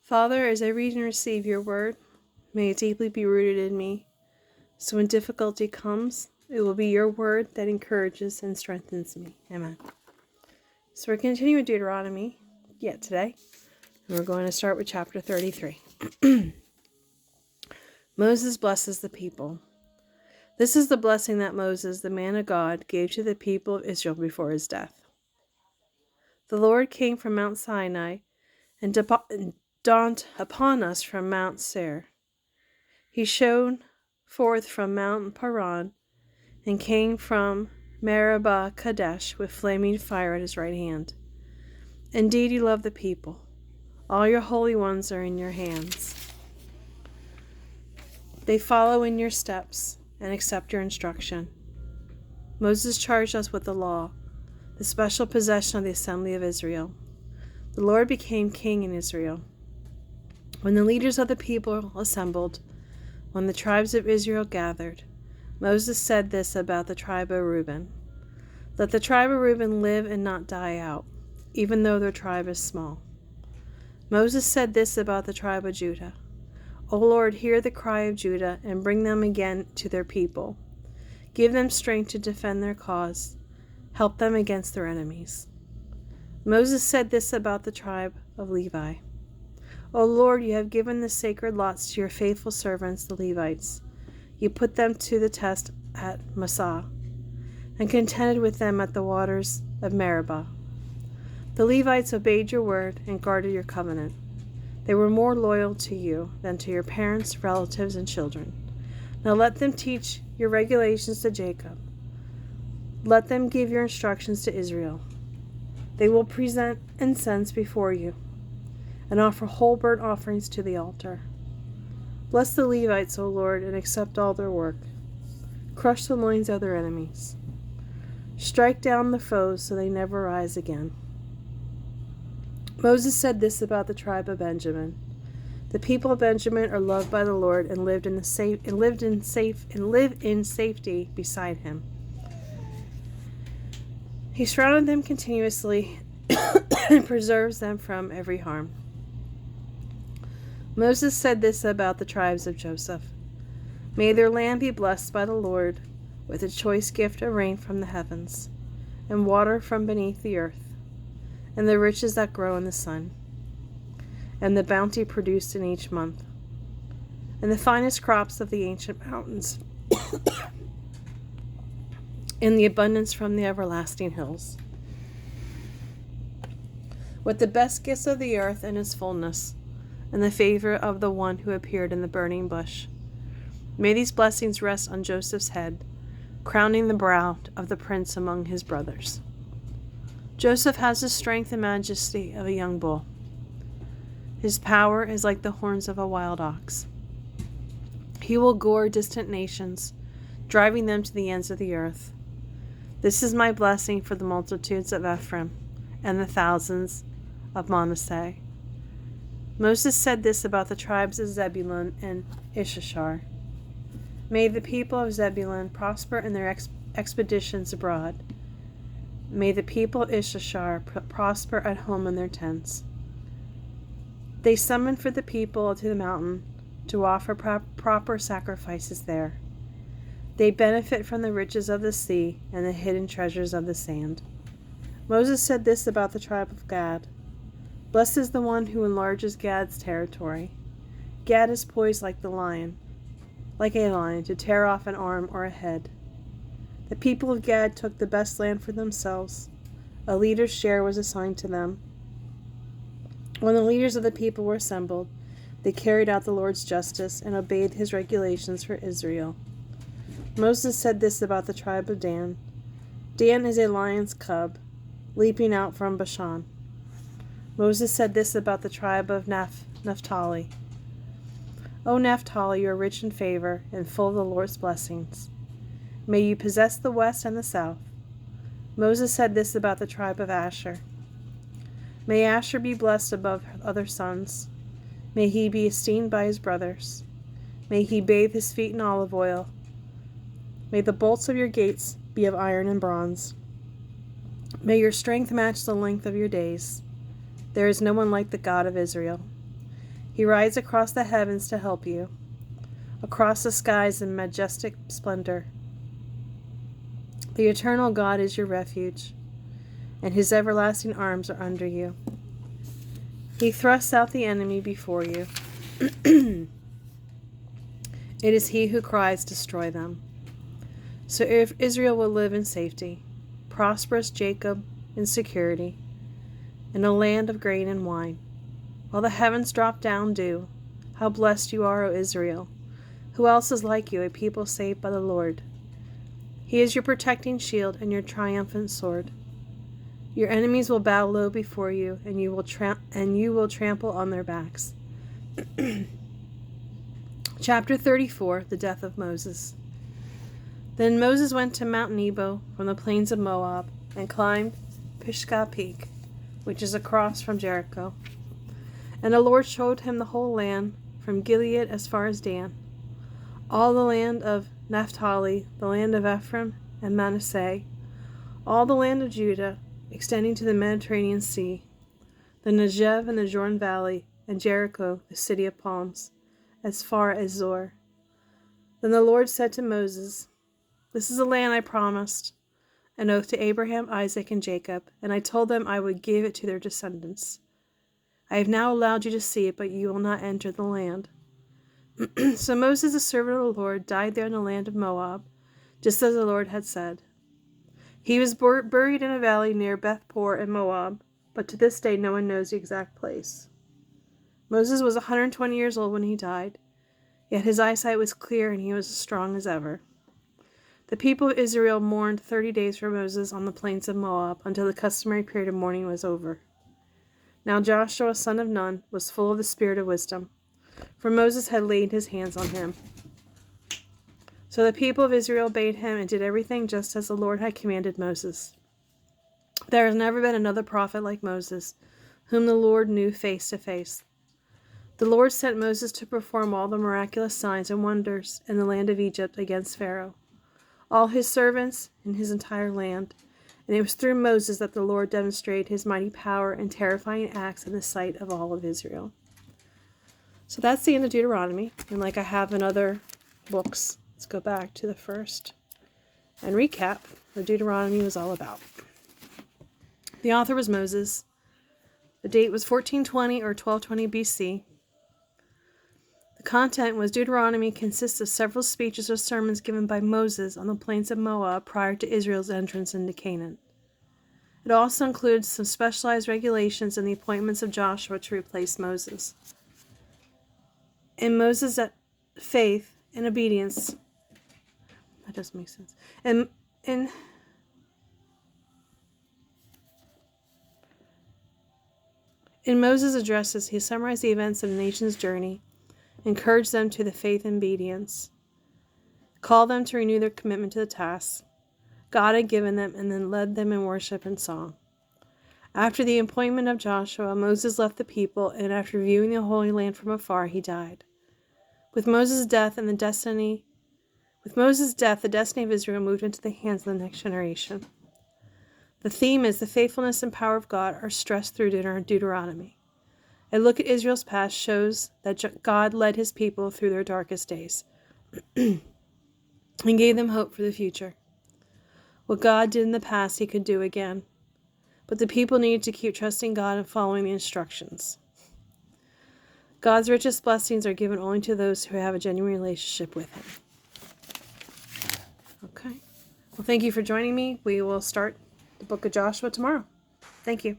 Father, as I read and receive your word, may it deeply be rooted in me, so when difficulty comes, it will be your word that encourages and strengthens me. Amen. So we're continuing with Deuteronomy yet today, and we're going to start with chapter 33. Moses blesses the people. This is the blessing that Moses, the man of God, gave to the people of Israel before his death. The Lord came from Mount Sinai and dawned upon us from Mount Seir. He shone forth from Mount Paran and came from Meribah Kadesh with flaming fire at his right hand. Indeed, you love the people. All your holy ones are in your hands. They follow in your steps and accept your instruction. Moses charged us with the law, the special possession of the assembly of Israel. The Lord became king in Israel. When the leaders of the people assembled, when the tribes of Israel gathered, Moses said this about the tribe of Reuben. Let the tribe of Reuben live and not die out, even though their tribe is small. Moses said this about the tribe of Judah. O Lord, hear the cry of Judah and bring them again to their people. Give them strength to defend their cause. Help them against their enemies. Moses said this about the tribe of Levi. O Lord, you have given the sacred lots to your faithful servants, the Levites. You put them to the test at Massah, and contended with them at the waters of Meribah. The Levites obeyed your word and guarded your covenant. They were more loyal to you than to your parents, relatives, and children. Now let them teach your regulations to Jacob. Let them give your instructions to Israel. They will present incense before you and offer whole burnt offerings to the altar. Bless the Levites, O Lord, and accept all their work. Crush the loins of their enemies. Strike down the foes so they never rise again. Moses said this about the tribe of Benjamin. The people of Benjamin are loved by the Lord and live in safety beside him. He surrounded them continuously and preserves them from every harm. Moses said this about the tribes of Joseph. May their land be blessed by the Lord with a choice gift of rain from the heavens, and water from beneath the earth, and the riches that grow in the sun, and the bounty produced in each month, and the finest crops of the ancient mountains, and the abundance from the everlasting hills, with the best gifts of the earth and its fullness, and the favor of the one who appeared in the burning bush. May these blessings rest on Joseph's head, crowning the brow of the prince among his brothers. Joseph has the strength and majesty of a young bull. His power is like the horns of a wild ox. He will gore distant nations, driving them to the ends of the earth. This is my blessing for the multitudes of Ephraim and the thousands of Manasseh. Moses said this about the tribes of Zebulun and Issachar. May the people of Zebulun prosper in their expeditions abroad. May the people of Issachar prosper at home in their tents. They summoned for the people to the mountain to offer proper sacrifices there. They benefit from the riches of the sea and the hidden treasures of the sand. Moses said this about the tribe of Gad. Blessed is the one who enlarges Gad's territory. Gad is poised like a lion, to tear off an arm or a head. The people of Gad took the best land for themselves. A leader's share was assigned to them. When the leaders of the people were assembled, they carried out the Lord's justice and obeyed his regulations for Israel. Moses said this about the tribe of Dan. Dan is a lion's cub, leaping out from Bashan. Moses said this about the tribe of Naphtali. O Naphtali, you are rich in favor and full of the Lord's blessings. May you possess the west and the south. Moses said this about the tribe of Asher. May Asher be blessed above other sons. May he be esteemed by his brothers. May he bathe his feet in olive oil. May the bolts of your gates be of iron and bronze. May your strength match the length of your days. There is no one like the God of Israel. He rides across the heavens to help you, across the skies in majestic splendor. The eternal God is your refuge, and his everlasting arms are under you. He thrusts out the enemy before you. It is he who cries, destroy them. So if Israel will live in safety, prosperous Jacob in security, in a land of grain and wine. While the heavens drop down dew, how blessed you are, O Israel! Who else is like you, a people saved by the Lord? He is your protecting shield and your triumphant sword. Your enemies will bow low before you, and you will trample on their backs. Chapter 34, the death of Moses. Then Moses went to Mount Nebo from the plains of Moab, and climbed Pisgah Peak, which is across from Jericho. And the Lord showed him the whole land, from Gilead as far as Dan, all the land of Naphtali, the land of Ephraim and Manasseh, all the land of Judah, extending to the Mediterranean Sea, the Negev and the Jordan Valley, and Jericho, the city of palms, as far as Zor. Then the Lord said to Moses, This is the land I promised, an oath to Abraham, Isaac, and Jacob, and I told them I would give it to their descendants. I have now allowed you to see it, but you will not enter the land. So Moses, the servant of the Lord, died there in the land of Moab, just as the Lord had said. He was buried in a valley near Beth-Peor in Moab, but to this day no one knows the exact place. Moses was 120 years old when he died, yet his eyesight was clear and he was as strong as ever. The people of Israel mourned 30 days for Moses on the plains of Moab until the customary period of mourning was over. Now Joshua, son of Nun, was full of the spirit of wisdom, for Moses had laid his hands on him. So the people of Israel obeyed him and did everything just as the Lord had commanded Moses. There has never been another prophet like Moses, whom the Lord knew face to face. The Lord sent Moses to perform all the miraculous signs and wonders in the land of Egypt against Pharaoh, all his servants, and his entire land. And it was through Moses that the Lord demonstrated his mighty power and terrifying acts in the sight of all of Israel. So that's the end of Deuteronomy. And like I have in other books, let's go back to the first and recap what Deuteronomy was all about. The author was Moses. The date was 1420 or 1220 BC. The content was Deuteronomy consists of several speeches or sermons given by Moses on the plains of Moab prior to Israel's entrance into Canaan. It also includes some specialized regulations and the appointments of Joshua to replace Moses. In Moses' faith and obedience, that doesn't make sense. In Moses' addresses, he summarized the events of the nation's journey, encouraged them to the faith and obedience, called them to renew their commitment to the task God had given them, and then led them in worship and song. After the appointment of Joshua, Moses left the people, and after viewing the Holy Land from afar, he died. With Moses' death, the destiny of Israel moved into the hands of the next generation. The theme is the faithfulness and power of God are stressed through Deuteronomy. A look at Israel's past shows that God led his people through their darkest days and gave them hope for the future. What God did in the past, he could do again. But the people needed to keep trusting God and following the instructions. God's richest blessings are given only to those who have a genuine relationship with him. Okay. Well, thank you for joining me. We will start the book of Joshua tomorrow. Thank you.